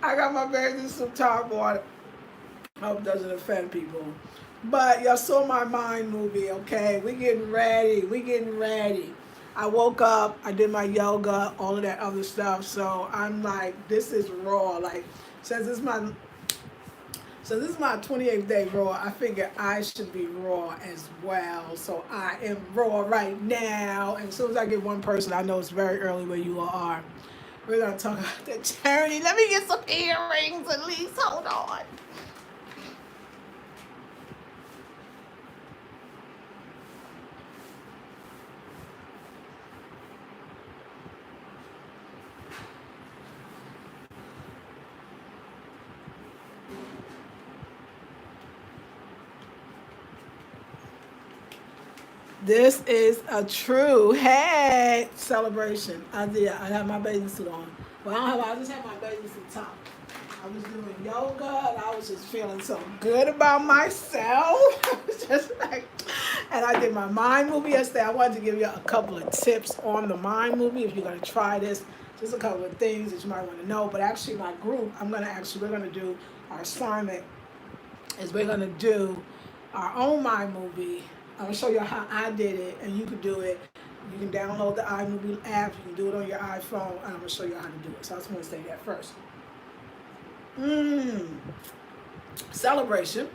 I got my bathing suit top on. Hope it doesn't offend people. But y'all saw my mind movie, okay? We getting ready. We getting ready. I woke up, I did my yoga, all of that other stuff. So I'm like, this is raw. Like, since this is my so this is my 28th day raw. I figure I should be raw as well. So I am raw right now. And as soon as I get one person, I know it's very early where you all are. We're gonna talk about the journey. Let me get some earrings at least. Hold on. This is a true hey celebration. I have my bathing suit on. Well, I just have my bathing suit top. I was doing yoga and I was just feeling so good about myself. I was just like, and I did my mind movie yesterday. I wanted to give you a couple of tips on the mind movie if you're gonna try this. Just a couple of things that you might want to know. But actually, my group, we're gonna do our assignment is we're gonna do our own mind movie. I'm gonna show you how I did it, and you can do it. You can download the iMovie app. You can do it on your iPhone, and I'm gonna show you how to do it. So I just want to say that first. Mmm. Celebration.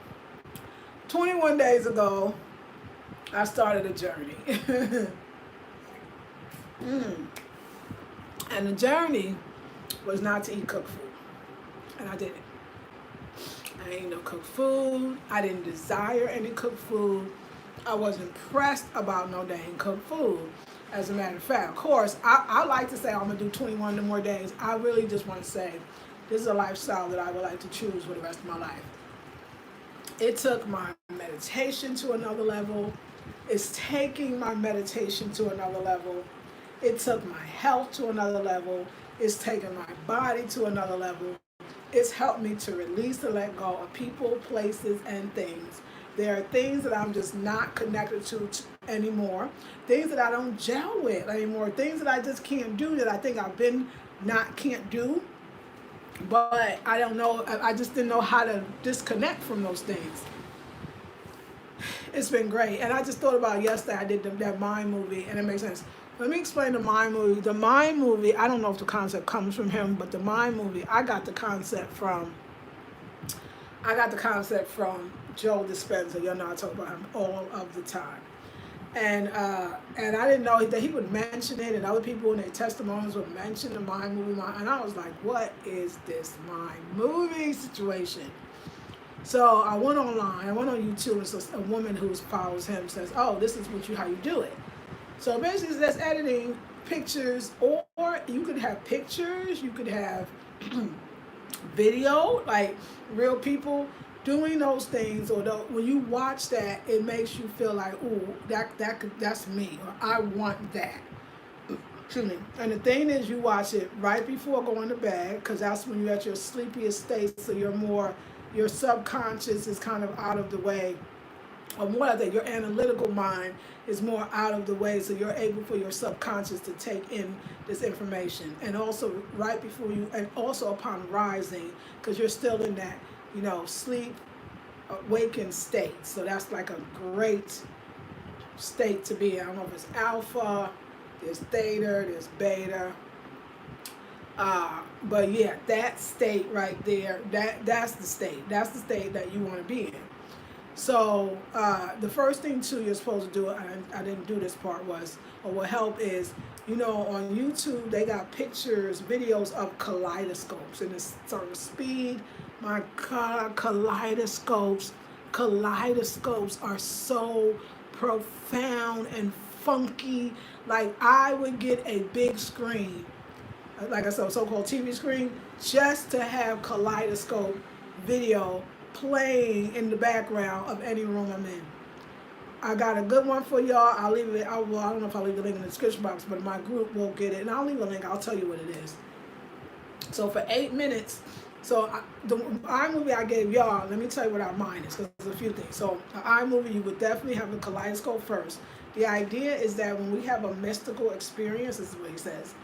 21 days ago, I started a journey. mm. And the journey was not to eat cooked food, and I didn't. I ain't no cooked food. I didn't desire any cooked food. I wasn't pressed about no dang cooked food. As a matter of fact, of course, I like to say I'm gonna do 21 more days. I really just want to say this is a lifestyle that I would like to choose for the rest of my life. It took my meditation to another level. It's taking my meditation to another level. It took my health to another level. It's taken my body to another level. It's helped me to release and let go of people, places, and things. There are things that I'm just not connected to anymore. Things that I don't gel with anymore. Things that I just can't do that I think I've been can't do. But I don't know. I just didn't know how to disconnect from those things. It's been great. And I just thought about yesterday. I did that Mind movie, and it makes sense. Let me explain the Mind movie. The Mind movie, I don't know if the concept comes from him, but the Mind movie, I got the concept from Joe Dispenza. You know, I talk about him all of the time. And I didn't know that he would mention it, and other people in their testimonies would mention the Mind movie. And I was like, what is this Mind movie situation? So I went online. I went on YouTube, and so a woman who follows him says, "Oh, this is how you do it." So basically, that's editing pictures, or you could have pictures, you could have video, like real people doing those things. Or when you watch that, it makes you feel like, "Ooh, that's me," or "I want that." Excuse me. And the thing is, you watch it right before going to bed, because that's when you're at your sleepiest state. So your subconscious is kind of out of the way. Or more like that, your analytical mind is more out of the way, so you're able for your subconscious to take in this information. And also right before you, and also upon rising, because you're still in that, sleep, awakened state. So that's like a great state to be in. I don't know if it's alpha, there's theta, there's beta. But yeah, that state right there, that's the state. That's the state that you want to be in. So the first thing too you're supposed to do, I didn't do this part, or will help is, on YouTube they got pictures, videos of kaleidoscopes in a certain speed. My God, kaleidoscopes are so profound and funky. Like, I would get a big screen, like I said, so-called TV screen, just to have kaleidoscope video playing in the background of any room I'm in. I got a good one for y'all. I'll leave it. I don't know if I'll leave the link in the description box, but my group will get it, and I'll leave a link. I'll tell you what it is. So for 8 minutes, the iMovie I gave y'all, let me tell you what our mind is, because there's a few things. So the iMovie, you would definitely have a kaleidoscope first. The idea is that when we have a mystical experience, this is what he says,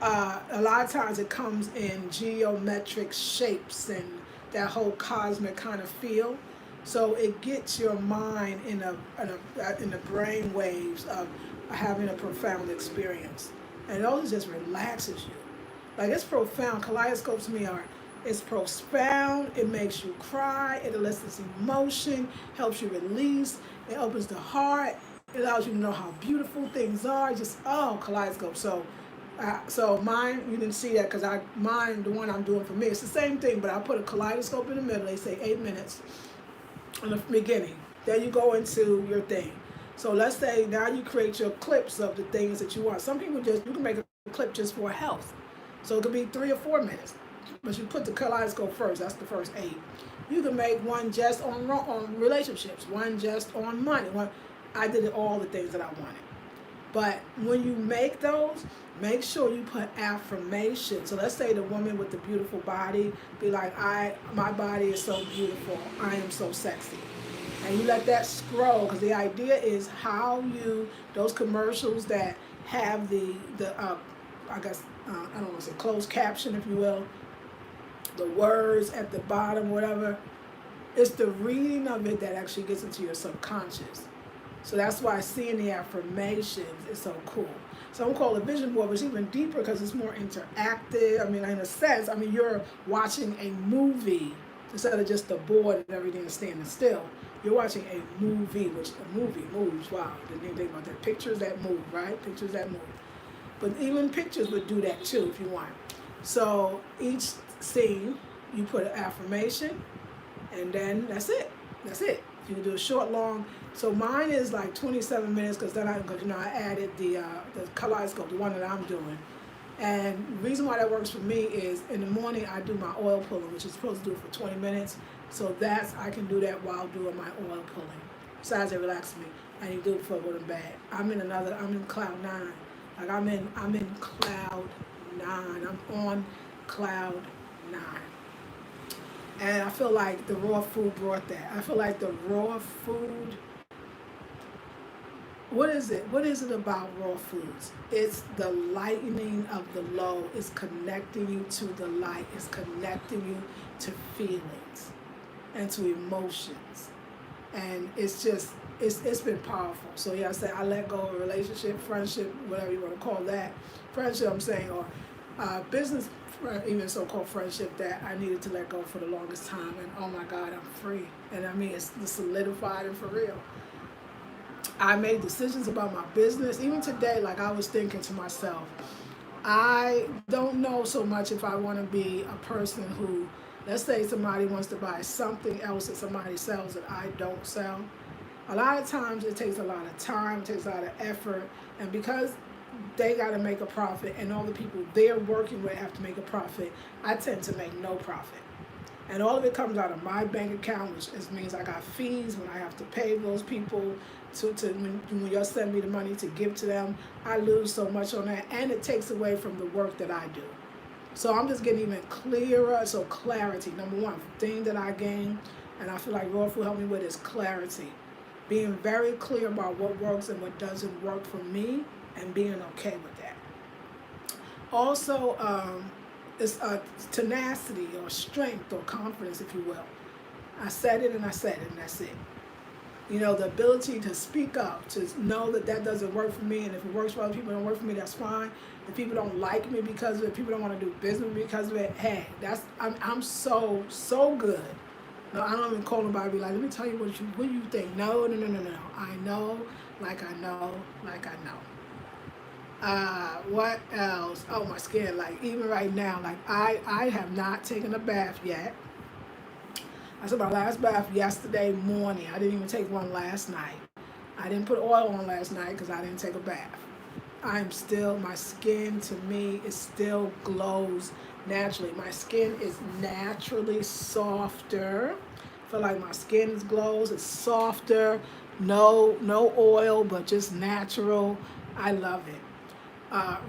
A lot of times it comes in geometric shapes and that whole cosmic kind of feel. So it gets your mind in the brain waves of having a profound experience, and it also just relaxes you. Like it's profound. Kaleidoscopes to me are it's profound. It makes you cry. It elicits emotion. Helps you release. It opens the heart. It allows you to know how beautiful things are. Just kaleidoscope. So mine, you didn't see that because mine, the one I'm doing for me, it's the same thing, but I put a kaleidoscope in the middle. They say 8 minutes in the beginning. Then you go into your thing. So let's say now you create your clips of the things that you want. Some people you can make a clip just for health. So it could be 3 or 4 minutes. But you put the kaleidoscope first. That's the first 8. You can make one just on relationships, one just on money. I did all the things that I wanted. But when you make those, make sure you put affirmation. So let's say the woman with the beautiful body be like, my body is so beautiful. I am so sexy. And you let that scroll, because the idea is those commercials that have I don't want to say closed caption, if you will, the words at the bottom, whatever. It's the reading of it that actually gets into your subconscious. So that's why seeing the affirmations is so cool. Some call it vision board, but it's even deeper because it's more interactive. I mean, in a sense, you're watching a movie instead of just the board and everything is standing still. You're watching a movie, which a movie moves. Wow, didn't even think about that. Pictures that move, right? Pictures that move. But even pictures would do that too if you want. So each scene, you put an affirmation, and then that's it. That's it. You can do a short, long. So mine is like 27 minutes because I added the kaleidoscope, the one that I'm doing. And the reason why that works for me is in the morning I do my oil pulling, which is supposed to do it for 20 minutes. So I can do that while doing my oil pulling. Besides, it relaxes me. And you do it before I go to bed. I'm in cloud 9. Like I'm in cloud 9. I'm on cloud 9. And I feel like the raw food brought that. I feel like the raw food, what is it? What is it about raw foods? It's the lightening of the load. It's connecting you to the light. It's connecting you to feelings and to emotions. And it's been powerful. So yeah, I say I let go of relationship, friendship, whatever you want to call that. Friendship, I'm saying, or business, even so-called friendship that I needed to let go for the longest time. And oh my God, I'm free. And it's solidified and for real. I made decisions about my business. Even today, like I was thinking to myself, I don't know so much if I want to be a person who, let's say somebody wants to buy something else that somebody sells that I don't sell. A lot of times it takes a lot of time, it takes a lot of effort, and because they got to make a profit and all the people they're working with have to make a profit, I tend to make no profit. And all of it comes out of my bank account, which means I got fees when I have to pay those people when y'all send me the money to give to them. I lose so much on that, and it takes away from the work that I do. So I'm just getting even clearer. So clarity, number one thing that I gain, and I feel like raw food helped me with, is clarity. Being very clear about what works and what doesn't work for me, and being okay with that. Also, it's tenacity or strength or confidence, if you will. I said it and that's it. The ability to speak up, to know that doesn't work for me, and if it works for other people, don't work for me, that's fine. If people don't like me because of it, people don't want to do business with me because of it, hey, I'm so good. No, I don't even call nobody and be like, let me tell you what you think. No. I know, like I know. What else? Oh, my skin. Like even right now, like I have not taken a bath yet. I took my last bath yesterday morning. I didn't even take one last night. I didn't put oil on last night because I didn't take a bath. My skin to me, it still glows naturally. My skin is naturally softer. I feel like my skin glows. It's softer. No oil, but just natural. I love it.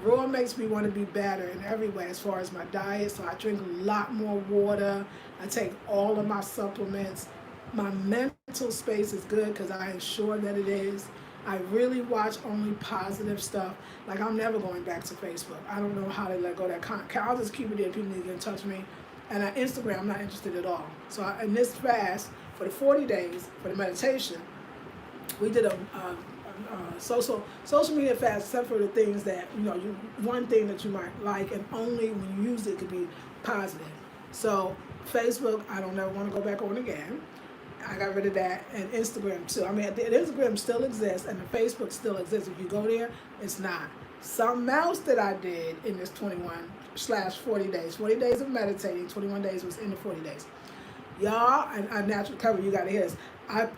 Raw makes me want to be better in every way as far as my diet. So I drink a lot more water. I take all of my supplements. My mental space is good because I ensure that it is. I really watch only positive stuff. Like, I'm never going back to Facebook. I don't know how they let go of that content. I'll just keep it there. People need to get in touch with me. And on Instagram, I'm not interested at all. So in this fast, for the 40 days, for the meditation, we did a social media fast, except for the things that, one thing that you might like, and only when you use it could be positive. So Facebook, I don't ever want to go back on again. I got rid of that, and Instagram too. I mean, the Instagram still exists, and the Facebook still exists. If you go there, it's not. Something else that I did in this 21/40 days, 40 days of meditating, 21 days was in the 40 days. Y'all, and natural cover, you got to hear this.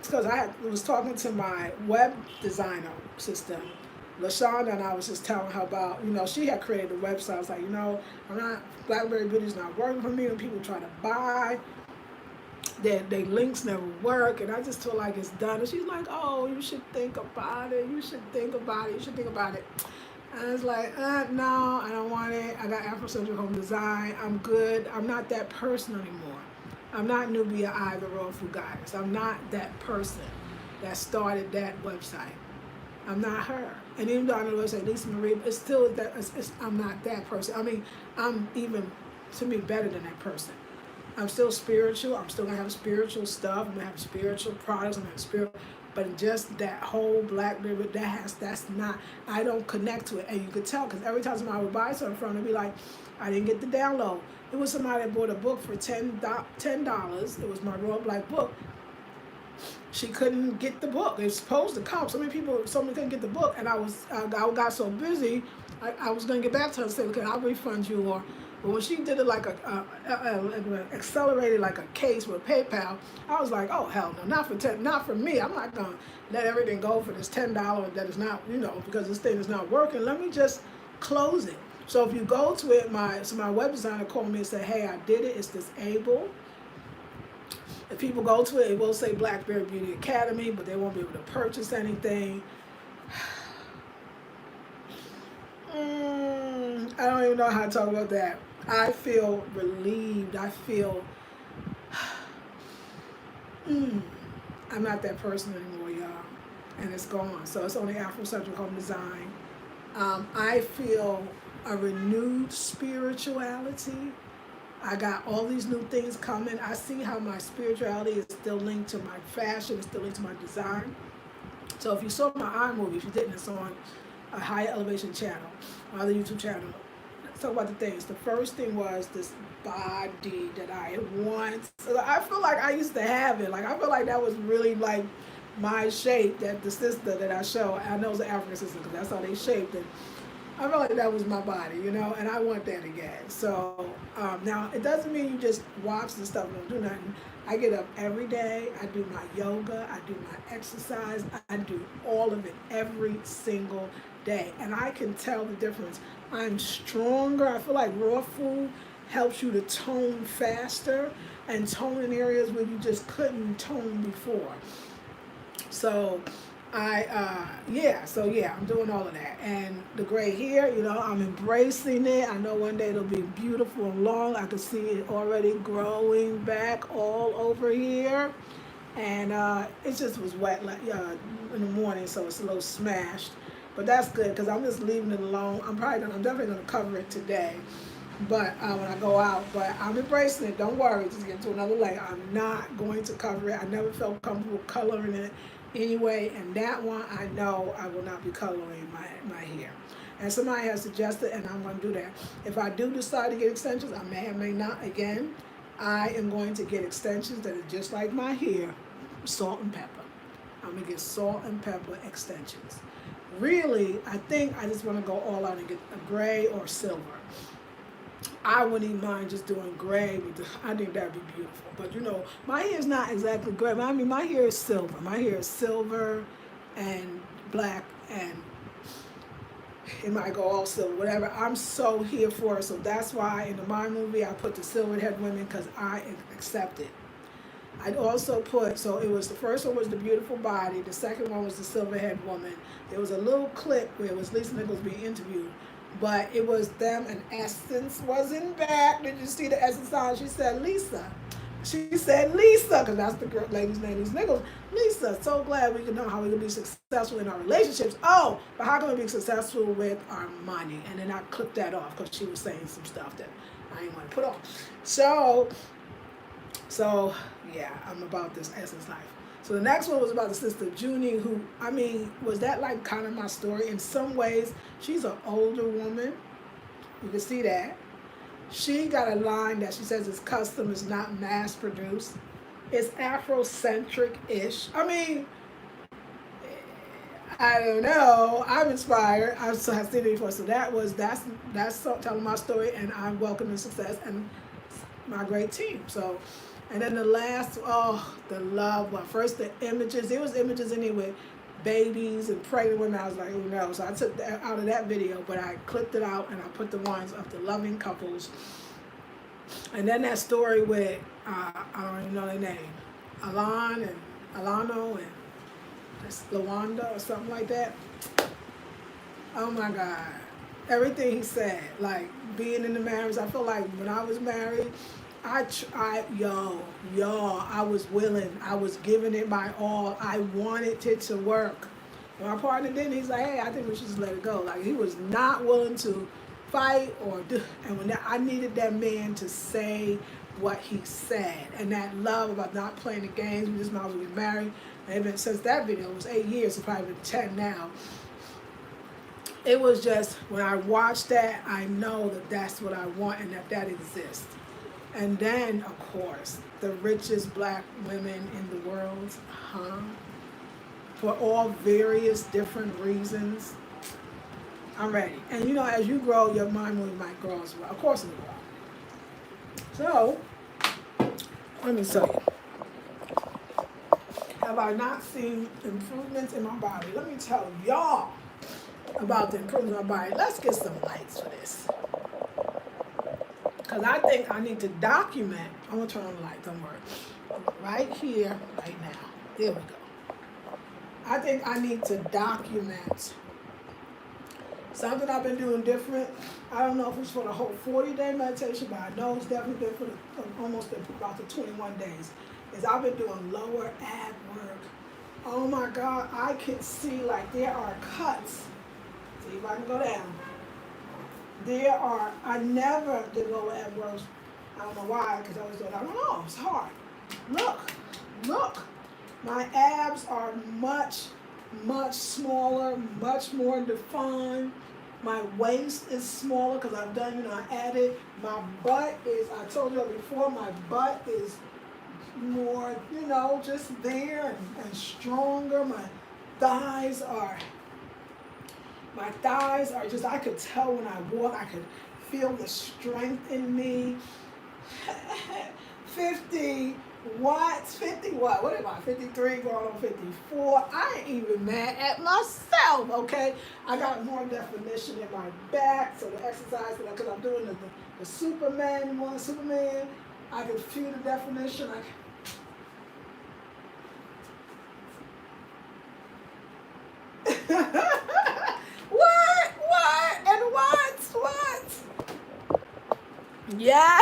Because I was talking to my web designer sister, LaShonda, and I was just telling her about, she had created a website. I was like, BlackBerry Beauty's not working for me, and people try to buy. Their links never work, and I just feel like it's done. And she's like, oh, you should think about it. You should think about it. You should think about it. And I was like, no, I don't want it. I got Afrocentric Home Design. I'm good. I'm not that person anymore. I'm not Nubia Ivor or Fugatis. I'm not that person that started that website. I'm not her. And even though I know the website, Lisa Marie, it's still that. I'm not that person. I mean, I'm even, to me, better than that person. I'm still spiritual. I'm still gonna have spiritual stuff. I'm gonna have spiritual products. I'm gonna have spiritual, but just that whole BlackBerry, that's not. I don't connect to it, and you could tell because every time somebody would buy something from, it'd be like, I didn't get the download. It was somebody that bought a book for $10. It was my Royal Black book. She couldn't get the book. It was supposed to come. So many people couldn't get the book, and I got so busy. I was gonna get back to her and say, okay, I'll refund you or. But when she did it like accelerated like a case with PayPal, I was like, oh hell no, not for me. I'm not gonna let everything go for this $10 that is not, because this thing is not working. Let me just close it. So if you go to it, my web designer called me and said, hey, I did it. It's disabled. If people go to it, it will say BlackBerry Beauty Academy, but they won't be able to purchase anything. I don't even know how to talk about that. I feel relieved. I feel I'm not that person anymore, y'all. And it's gone. So it's only Afrocentric Home Design. I feel a renewed spirituality. I got all these new things coming. I see how my spirituality is still linked to my fashion, it's still linked to my design. So if you saw my iMovie, if you didn't, it's on a Higher Elevation channel, other YouTube channel. Let's talk about the things. The first thing was this body that I want. So I feel like I used to have it. Like I feel like that was really like my shape, that the sister that I show. I know it's an African sister because that's how they shaped it. I feel like that was my body, and I want that again. So now it doesn't mean you just watch the stuff and don't do nothing. I get up every day. I do my yoga. I do my exercise. I do all of it every single day, and I can tell the difference. I'm stronger. I feel like raw food helps you to tone faster and tone in areas where you just couldn't tone before. So I'm doing all of that. And the gray hair, I'm embracing it. I know one day it'll be beautiful and long. I can see it already growing back all over here. And it just was wet in the morning, so it's a little smashed. But that's good because I'm just leaving it alone. I'm definitely gonna cover it today. But when I go out, but I'm embracing it. Don't worry, just get to another layer. I'm not going to cover it. I never felt comfortable coloring it anyway, and that one I know I will not be coloring my hair. And somebody has suggested, and I'm going to do that. If I do decide to get extensions, I may or may not. Again, I am going to get extensions that are just like my hair, salt and pepper. I'm going to get salt and pepper extensions. Really, I think I just want to go all out and get a gray or silver. I wouldn't even mind just doing gray. I think that'd be beautiful. But my hair is not exactly gray. I mean, my hair is silver. My hair is silver and black, and it might go all silver, whatever. I'm so here for it. So that's why in my movie I put the silver head women, because I accept it. I'd also put, so it was, the first one was the beautiful body. The second one was the silver head woman. There was a little clip where it was Lisa Nichols being interviewed. But it was them, and Essence was in back. Did you see the Essence on? She said, Lisa, She said, Lisa, because that's the girl, lady's name is Nichols. Lisa, so glad we can know how we can be successful in our relationships. Oh, but how can we be successful with our money? And then I clipped that off because she was saying some stuff that I didn't want to put on. So yeah, I'm about this Essence Life. So the next one was about the sister Junie, who, I mean, was that like kind of my story? In some ways, she's an older woman. You can see that. She got a line that she says is custom, is not mass produced. It's Afrocentric-ish. I mean, I don't know. I'm inspired. I've seen it before. So that's telling my story, and I'm welcoming success and my great team. So, and then the last, the love. Well, first the images. There was images in here with babies and pregnant women. I was like, who knows? So I took that out of that video, but I clipped it out and I put the ones of the loving couples. And then that story with I don't even know their name, Alon and Alano and Lawanda or something like that. Oh my God. Everything he said, like being in the marriage, I feel like when I was married, I was willing. I was giving it my all. I wanted it to work. When my partner didn't, he's like, hey, I think we should just let it go. Like, he was not willing to fight or do. And when I needed that man to say what he said, and that love about not playing the games, we just might as well get married. And even since that video, it was 8 years, it's probably been 10 now. It was just, when I watched that, I know that that's what I want and that exists. And then, of course, the richest black women in the world, for all various different reasons. I'm ready. And you know, as you grow, your mind really might grow as well. Of course it will. So, let me tell you. Have I not seen improvements in my body? Let me tell y'all about the improvements in my body. Let's get some lights for this. Because I think I need to document. I'm going to turn on the light, don't worry. Right here, right now. There we go. I think I need to document something I've been doing different. I don't know if it's for the whole 40-day meditation, but I know it's definitely been for almost about the 21 days. Is I've been doing lower ab work. Oh my God, I can see like there are cuts. See if I can go down. I never did lower ab work. I don't know why, because I always do it. I don't know, it's hard. Look. My abs are much, much smaller, much more defined. My waist is smaller because I've done, I added. My butt is, I told you before, my butt is more, just there and stronger. My thighs are just, I could tell when I walk, I could feel the strength in me. 50 watts, 50 what? What am I, 53, going on 54? I ain't even mad at myself, okay? I got more definition in my back, so the exercise, because I'm doing the Superman one, I can feel the definition. What? Yeah.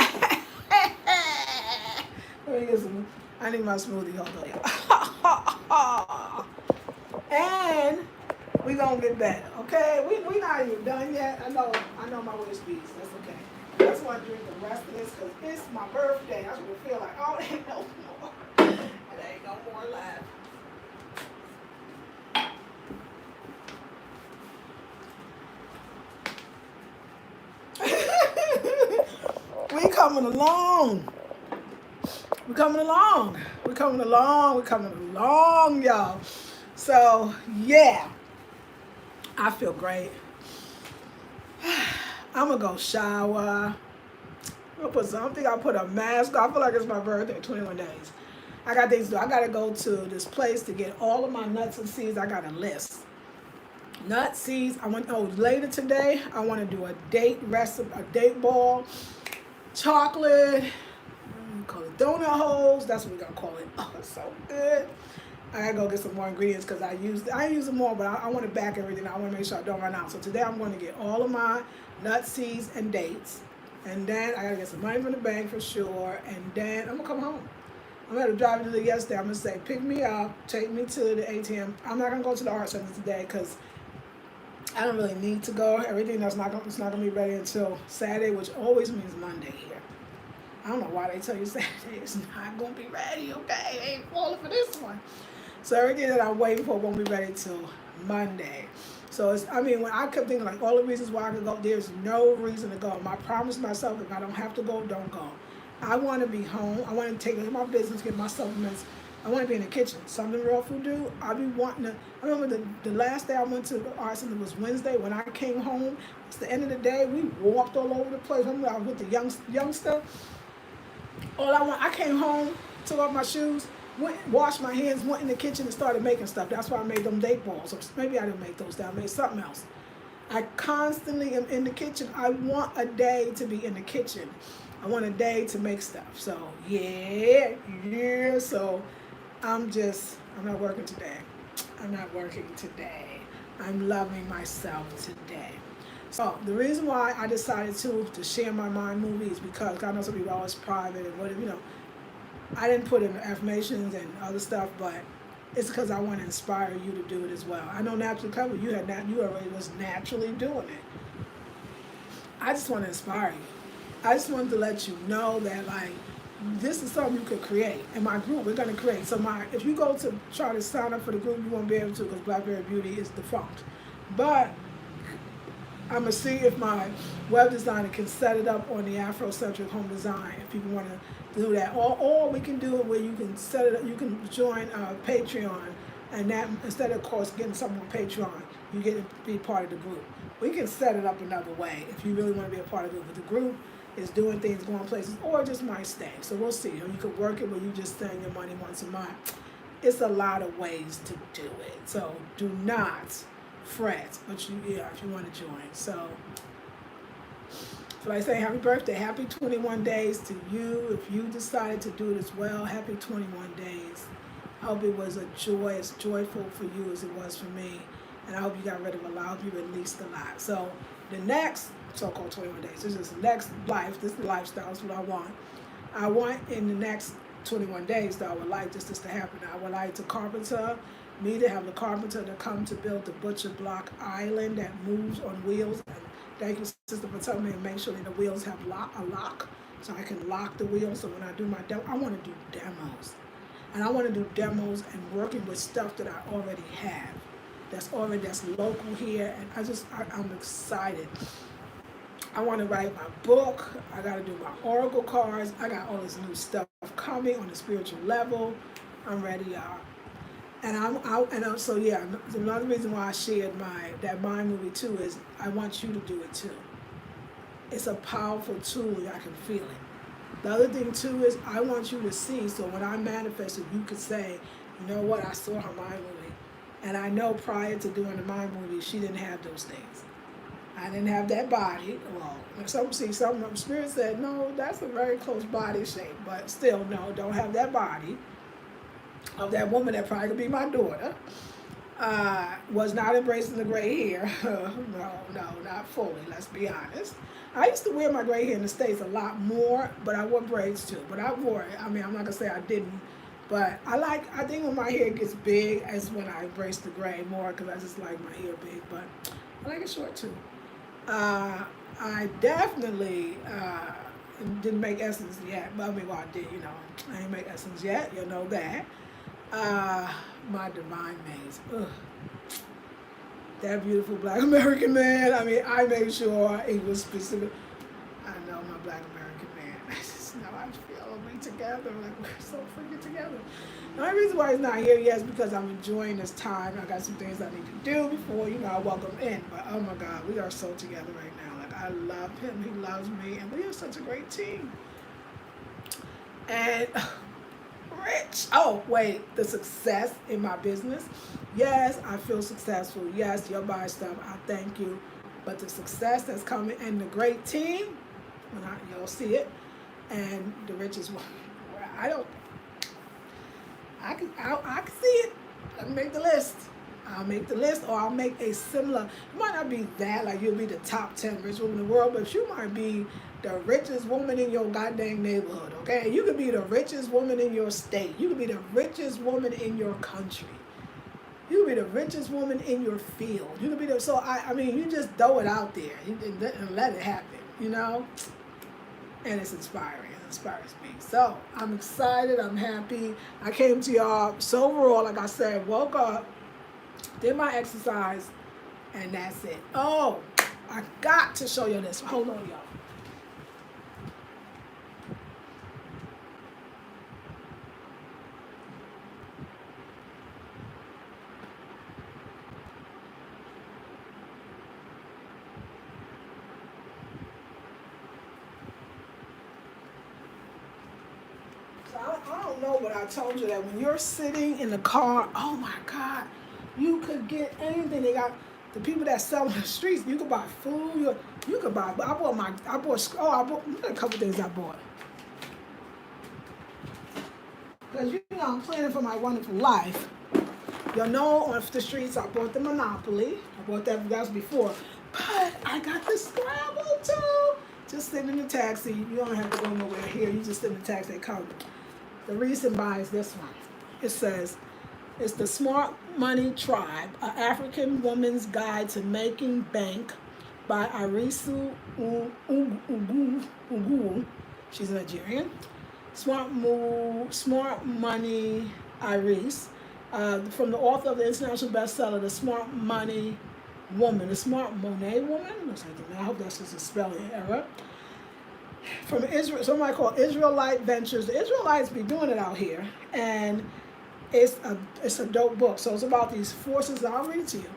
Let me get some. I need my smoothie. Hold on. And we gonna get better, okay? We not even done yet. I know my waist beats. That's okay. I just want to drink the rest of this because it's my birthday. I should feel like, oh, there ain't no more. There ain't no more left. We coming along. We're coming along, y'all. So, yeah. I feel great. I'm going to go shower. I'm going to put something. I'll put a mask on. I feel like it's my birthday, 21 days. I got things to do. I got to go to this place to get all of my nuts and seeds. I got a list. Nuts, seeds. Later today, I want to do a date recipe, a date ball. Chocolate, call it donut holes. That's what we're gonna call it. Oh, it's so good. I gotta go get some more ingredients because I use them more, but I want to back everything. I want to make sure I don't run out. So today I'm going to get all of my nuts, seeds, and dates. and then I gotta get some money from the bank for sure, and then I'm gonna come home. I'm gonna drive to the yesterday. I'm gonna say, pick me up, take me to the ATM. I'm not gonna go to the art center today because I don't really need to go. Everything that's not gonna, it's not gonna be ready until Saturday, which always means Monday here. I don't know why they tell you Saturday it's not gonna be ready. Okay, they ain't falling for this one. So everything that I'm waiting for won't be ready till Monday. So it's, I mean, when I kept thinking like all the reasons why I could go, there's no reason to go. I promised myself if I don't have to go, don't go. I want to be home. I want to take care of my business, get my supplements. I want to be in the kitchen. Something real food do. I be wanting to. I remember the last day I went to the art center was Wednesday. When I came home, it's the end of the day. We walked all over the place. I remember I was with the youngster. I came home, took off my shoes, went, washed my hands, went in the kitchen and started making stuff. That's why I made them date balls. Or maybe I didn't make those. I made something else. I constantly am in the kitchen. I want a day to be in the kitchen. I want a day to make stuff. So yeah. So I'm not working today. I'm not working today. I'm loving myself today. So the reason why I decided to share my mind movie is because God knows some people are always private and whatever, I didn't put in affirmations and other stuff, but it's because I want to inspire you to do it as well. I know Naturally Covered, you already was naturally doing it. I just want to inspire you. I just wanted to let you know that like this is something you could create. In my group, we're going to create. So if you go to try to sign up for the group, you won't be able to because Blackberry Beauty is defunct. But I'm going to see if my web designer can set it up on the Afrocentric Home Design if people want to do that. Or we can do it where you can set it up, you can join Patreon, and that instead of course getting something on Patreon, you get to be part of the group. We can set it up another way if you really want to be a part of it. But the group is doing things, going places, or just might stay. So we'll see. Or you could work it where you just send your money once a month. It's a lot of ways to do it. So do not fret, but if you want to join. So I say happy birthday, happy 21 days to you. If you decided to do it as well, happy 21 days. I hope it was as joyful for you as it was for me. And I hope you got rid of a lot, I hope you released a lot. So the next so-called 21 days, this is the next life, this lifestyle is what I want. I want in the next 21 days, though, I would like this to happen. I would like to have the carpenter to come to build the butcher block island that moves on wheels. And thank you, Sister, for telling me to make sure that the wheels have a lock, so I can lock the wheels. So when I do my demo, I want to do demos. And I want to do demos and working with stuff that I already have. That's local here. And I'm excited. I want to write my book. I got to do my oracle cards. I got all this new stuff coming on the spiritual level. I'm ready, y'all. And so another reason why I shared that mind movie too is I want you to do it too. It's a powerful tool. I can feel it. The other thing too is I want you to see. So when I manifested, you could say, you know what? I saw her mind movie, and I know prior to doing the mind movie, she didn't have those things. I didn't have that body. Well, some spirits said, no, that's a very close body shape, but still, no, don't have that body of that woman that probably could be my daughter. Was not embracing the gray hair. No, not fully, let's be honest. I used to wear my gray hair in the States a lot more, but I wore braids too. But I wore it. I mean, I'm not going to say I didn't. But I think when my hair gets big, is when I embrace the gray more because I just like my hair big. But I like it short too. I definitely didn't make Essence yet. But I mean, well, I did, I didn't make Essence yet. You know that. My Divine Maze. Ugh. That beautiful Black American man. I mean, I made sure he was specific. I know my Black American man. I just know I feel we together. Like, we're so freaking together. The only reason why he's not here yet is because I'm enjoying this time. I got some things I need to do before, I welcome in. But oh my God, we are so together right now. Like, I love him. He loves me. And we are such a great team. And Rich. Oh, wait, the success in my business. Yes, I feel successful. Yes, you'll buy stuff. I thank you. But the success that's coming and the great team, you'll see it. And the richest one. I can see it. Let me make the list. I'll make the list, or I'll make a similar. It might not be that, like you'll be the top 10 rich women in the world, but you might be the richest woman in your goddamn neighborhood, okay? You could be the richest woman in your state. You could be the richest woman in your country. You could be the richest woman in your field. You could be so I mean, you just throw it out there and let it happen, you know? And it's inspiring. It inspires me. So I'm excited. I'm happy. I came to y'all. So overall, like I said, woke up, did my exercise, and that's it. Oh, I got to show you this. Hold on, y'all. I don't know what I told you, that when you're sitting in the car, oh my God, you could get anything. They got the people that sell on the streets. You could buy food. You could buy. I bought a couple things I bought. Because you know I'm planning for my wonderful life. Y'all know on the streets I bought the Monopoly. I bought that was before. But I got the Scrabble too. Just sit in the taxi. You don't have to go nowhere here. You just sit in the taxi. They come. The reason why is this one. It says, it's the Smart Money Tribe, an African woman's guide to making bank by Arisu Ugu. She's Nigerian. Smart Money Iris, from the author of the international bestseller, The Smart Money Woman, The Smart Monet Woman. I hope that's just a spelling error. From Israel, somebody called Israelite Ventures. The Israelites be doing it out here, and it's a dope book. So it's about these forces. I'll read it to you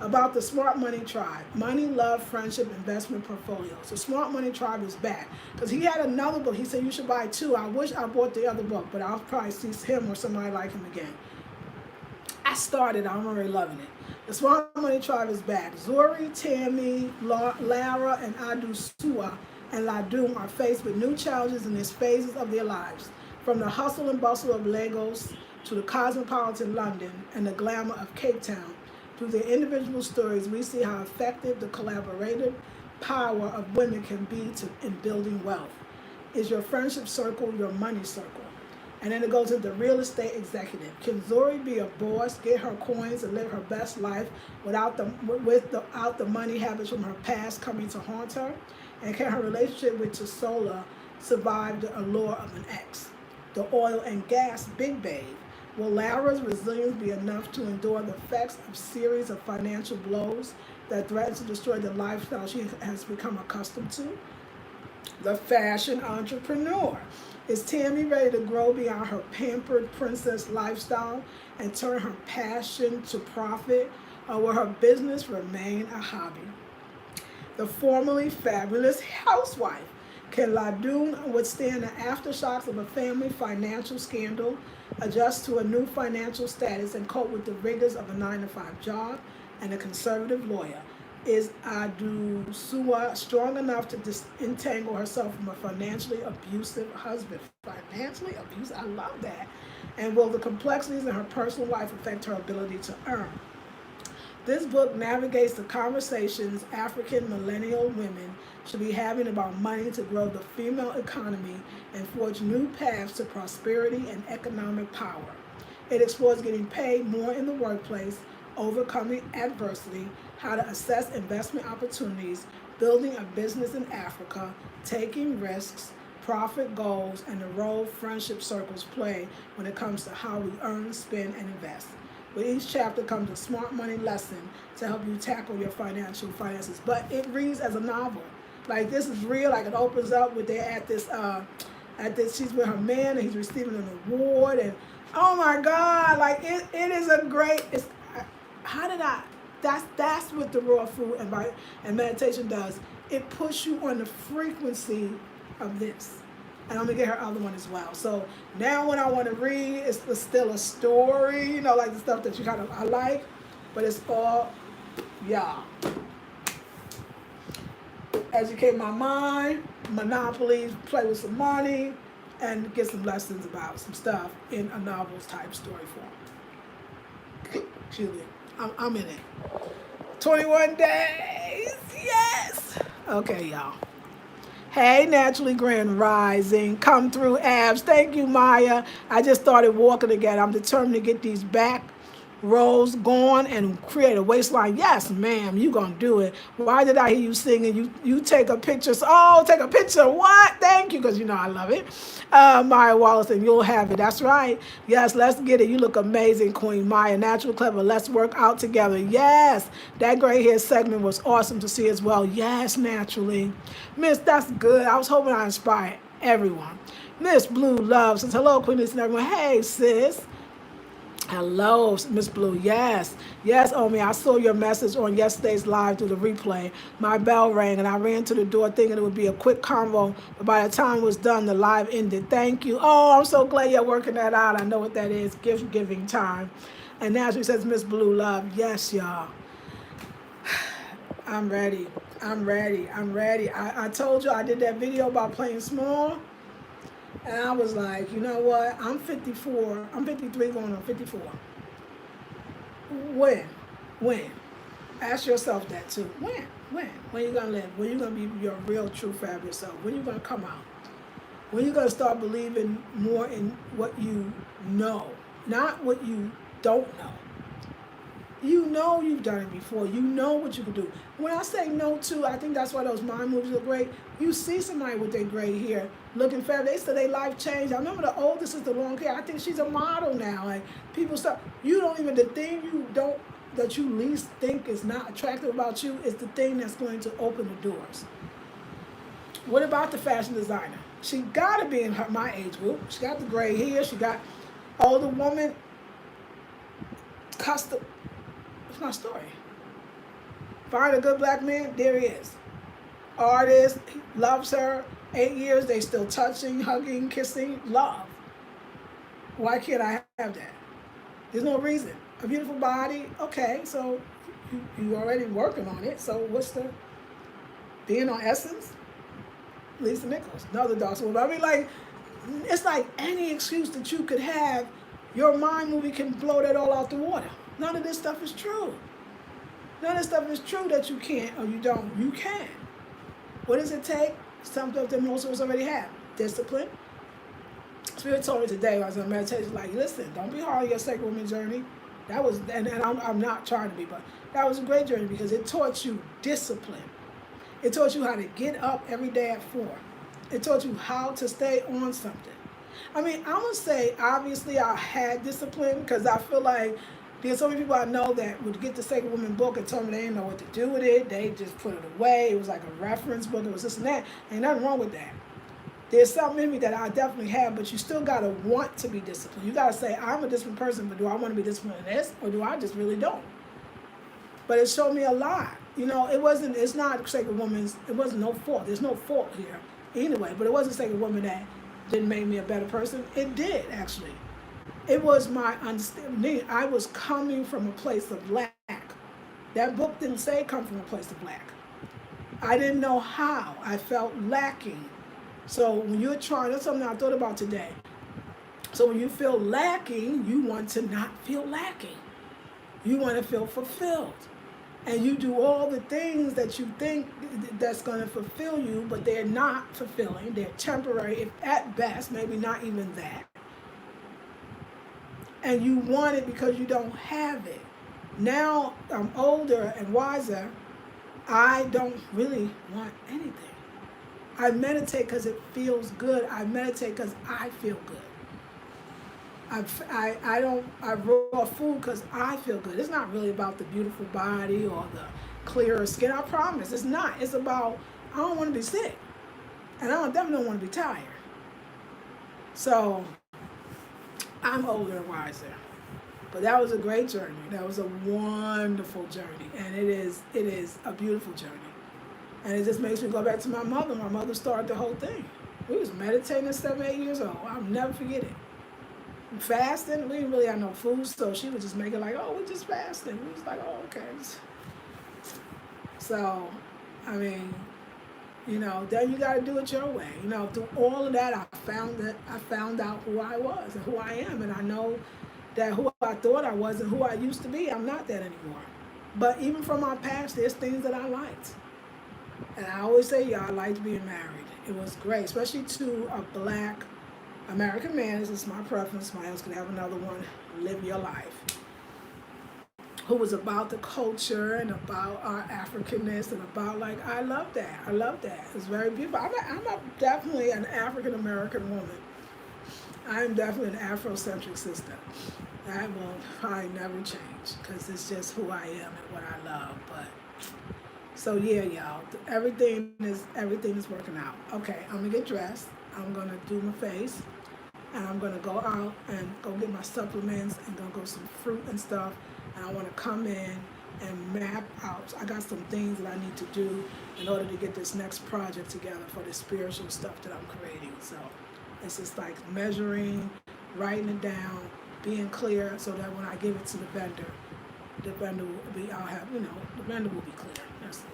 about the Smart Money Tribe: money, love, friendship, investment portfolios. The Smart Money Tribe is back because he had another book. He said you should buy two. I wish I bought the other book, but I'll probably see him or somebody like him again. I started. I'm already loving it. The Smart Money Tribe is back. Zuri, Tammy, Lara, and Adu Sua and Ladum are faced with new challenges in these phases of their lives, from the hustle and bustle of Lagos to the cosmopolitan London and the glamour of Cape Town. Through their individual stories, we see how effective the collaborative power of women can be in building wealth. Is your friendship circle your money circle? And then it goes to the real estate executive. Can Zuri be a boss, get her coins, and live her best life without the money habits from her past coming to haunt her? And can her relationship with Tosola survive the allure of an ex? The oil and gas big babe. Will Lara's resilience be enough to endure the effects of a series of financial blows that threaten to destroy the lifestyle she has become accustomed to? The fashion entrepreneur. Is Tammy ready to grow beyond her pampered princess lifestyle and turn her passion to profit, or will her business remain a hobby? The formerly fabulous housewife. Can Ladun withstand the aftershocks of a family financial scandal, adjust to a new financial status, and cope with the rigors of a 9-to-5 job and a conservative lawyer? Is Adusua strong enough to disentangle herself from a financially abusive husband? Financially abusive? I love that. And will the complexities in her personal life affect her ability to earn? This book navigates the conversations African millennial women should be having about money to grow the female economy and forge new paths to prosperity and economic power. It explores getting paid more in the workplace, overcoming adversity, how to assess investment opportunities, building a business in Africa, taking risks, profit goals, and the role friendship circles play when it comes to how we earn, spend, and invest. With each chapter comes a smart money lesson to help you tackle your finances. But it reads as a novel. Like, this is real. Like, it opens up with they're at this she's with her man and he's receiving an award, and oh my God, like it is a great. That's what the raw food and meditation does. It puts you on the frequency of this. And I'm gonna get her other one as well. So now when I want to read, it's still a story, you know, like the stuff that I like, but it's all, yeah. Educate my mind, Monopoly, play with some money, and get some lessons about some stuff in a novel's type story form. Excuse me. I'm in it. 21 days, yes. Okay, y'all. Hey, Naturally Grand Rising. Come through, abs. Thank you, Maya. I just started walking again. I'm determined to get these back rolls going and create a waistline. Yes, ma'am, you gonna do it. Why did I hear you singing? You take a picture. Oh, take a picture. What? Thank you, because you know I love it. Maya Wallace, and you'll have it. That's right. Yes, let's get it. You look amazing, Queen Maya. Natural, clever. Let's work out together. Yes, that gray hair segment was awesome to see as well. Yes, naturally. Miss, that's good. I was hoping I inspired everyone. Miss Blue Love says, hello, Queen and everyone. Hey, sis. Hello, Miss Blue. Yes, yes, Omi. I saw your message on yesterday's live through the replay. My bell rang and I ran to the door thinking it would be a quick convo. But by the time it was done, the live ended. Thank you. Oh, I'm so glad you're working that out. I know what that is. Gift giving time. And now she says, Miss Blue Love. Yes, y'all. I'm ready. I'm ready. I'm ready. I told you I did that video about playing small. And I was like, you know what? I'm 54. I'm 53 going on 54. When? When? Ask yourself that too. When? When you going to live? When you going to be your real, true, fabulous self? When you going to come out? When you going to start believing more in what you know, not what you don't know. You know you've done it before. You know what you can do. When I say no to, I think that's why those mind movies are great. You see somebody with their gray hair looking fabulous. They say their life changed. I remember the oldest is the long hair. I think she's a model now. Like people start, you don't even, the thing that you least think is not attractive about you is the thing that's going to open the doors. What about the fashion designer? She got to be in my age group. She got the gray hair. She got older woman, custom. It's my story. Find a good black man, there he is. Artist, loves her. 8 years, they still touching, hugging, kissing, love. Why can't I have that? There's no reason. A beautiful body, okay, so you already working on it. So what's the being on Essence? Lisa Nichols, another dark soul. I mean, like, it's like any excuse that you could have, your mind movie can blow that all out the water. None of this stuff is true. None of this stuff is true that you can't or you don't. You can. What does it take? Something that most of us already have. Discipline. Spirit told me today, I was in meditation, like, listen, don't be hard on your sacred woman journey. That was, and I'm not trying to be, but that was a great journey because it taught you discipline. It taught you how to get up every day at 4. It taught you how to stay on something. I mean, I would say, obviously, I had discipline because I feel like there's so many people I know that would get the Sacred Woman book and told me they didn't know what to do with it. They just put it away. It was like a reference book. It was this and that. Ain't nothing wrong with that. There's something in me that I definitely have, but you still got to want to be disciplined. You got to say, I'm a disciplined person, but do I want to be disciplined in this or do I just really don't? But it showed me a lot. You know, it's not Sacred Woman's, it wasn't no fault. There's no fault here anyway, but it wasn't Sacred Woman that didn't make me a better person. It did, actually. It was my understanding. I was coming from a place of lack. That book didn't say come from a place of lack. I didn't know how. I felt lacking. So when you're trying, that's something I thought about today. So when you feel lacking, you want to not feel lacking. You want to feel fulfilled. And you do all the things that you think that's going to fulfill you, but they're not fulfilling. They're temporary, if at best, maybe not even that. And you want it because you don't have it. Now I'm older and wiser. I don't really want anything. I meditate because it feels good. I meditate because I feel good. I raw food because I feel good. It's not really about the beautiful body or the clearer skin. I promise, it's not. It's about I don't want to be sick, and I definitely don't want to be tired. So I'm older and wiser. But that was a great journey. That was a wonderful journey. And it is a beautiful journey. And it just makes me go back to my mother. My mother started the whole thing. We was meditating at 7, 8 years old. I'll never forget it. Fasting, we didn't really have no food, so she would just make it like, oh, we just fasting. We was like, oh, okay. So, I mean, you know, then you got to do it your way. You know, through all of that, I found out who I was and who I am, and I know that who I thought I was and who I used to be, I'm not that anymore. But even from my past, there's things that I liked. And I always say, y'all, I liked being married. It was great, especially to a black American man. This is my preference. My else could have another one. Live your life. Who was about the culture and about our Africanness and about, like, I love that. I love that. It's very beautiful. I'm definitely an African American woman. I'm definitely an Afrocentric sister. That will probably never change because it's just who I am and what I love. But so yeah, y'all, everything is working out. Okay, I'm gonna get dressed. I'm gonna do my face, and I'm gonna go out and go get my supplements and gonna go some fruit and stuff. And I want to come in and map out. I got some things that I need to do in order to get this next project together for the spiritual stuff that I'm creating. So it's just like measuring, writing it down, being clear so that when I give it to the vendor will be, the vendor will be clear. That's it.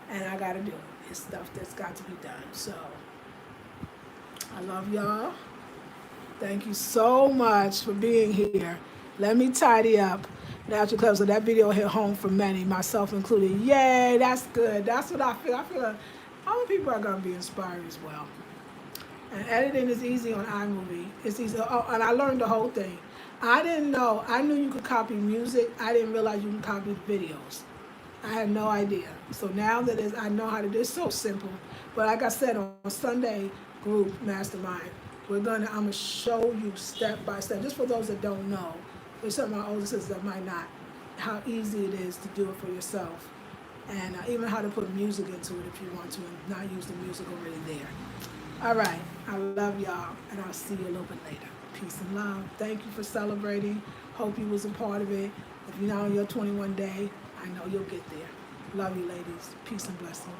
And I got to do it. It's stuff that's got to be done. So I love y'all. Thank you so much for being here. Let me tidy up. Natural Club, so that video hit home for many, myself included. Yay, that's good. That's what I feel. I feel like other people are going to be inspired as well. And editing is easy on iMovie. It's easy. Oh, and I learned the whole thing. I didn't know. I knew you could copy music. I didn't realize you can copy videos. I had no idea. So now that I know how to do it, it's so simple. But like I said, on Sunday group mastermind, I'm gonna show you step by step, just for those that don't know. There's some of my older sisters that might not, how easy it is to do it for yourself. And even how to put music into it if you want to and not use the music already there. All right, I love y'all, and I'll see you a little bit later. Peace and love. Thank you for celebrating. Hope you was a part of it. If you're not on your 21 day, I know you'll get there. Love you, ladies. Peace and blessings.